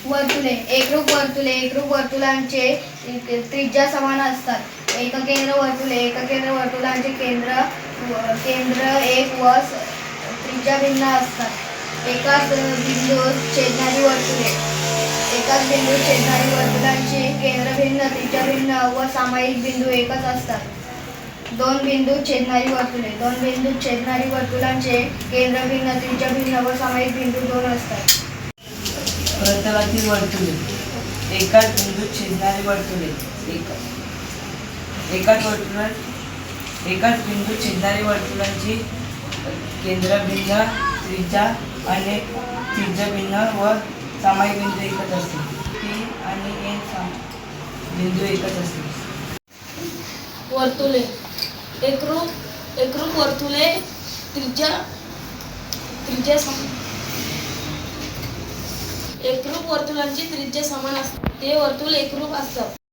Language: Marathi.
वर्तुळे एकरूप वर्तुळांचे त्रिज्या समान असतात. एककेंद्र वर्तुळांचे केंद्र एक व त्रिज्या भिन्न असतात. एकाच बिंदूत छेदणारी वर्तुळांची केंद्र भिन्न, त्रिज्या भिन्न व सामायिक बिंदू एकच असतात. दोन बिंदूत छेदणारी वर्तुळांचे केंद्र भिन्न, त्रिज्या भिन्न व सामायिक बिंदू दोन असतात. प्रतलातील वर्तुळे एकाच बिंदूत छेदणारी वर्तुळे एकाच बिंदूत छेदणारी वर्तुळांची केंद्र भिन्न, त्रिज्या भिन्न व सामायिक बिंदू एकच असते. P आणि N बिंदू एकच असते. वर्तुळे एकरूप वर्तुळे एकरूप वर्तुळांची त्रिज्या समान असते. ते वर्तुळ एकरूप असतात.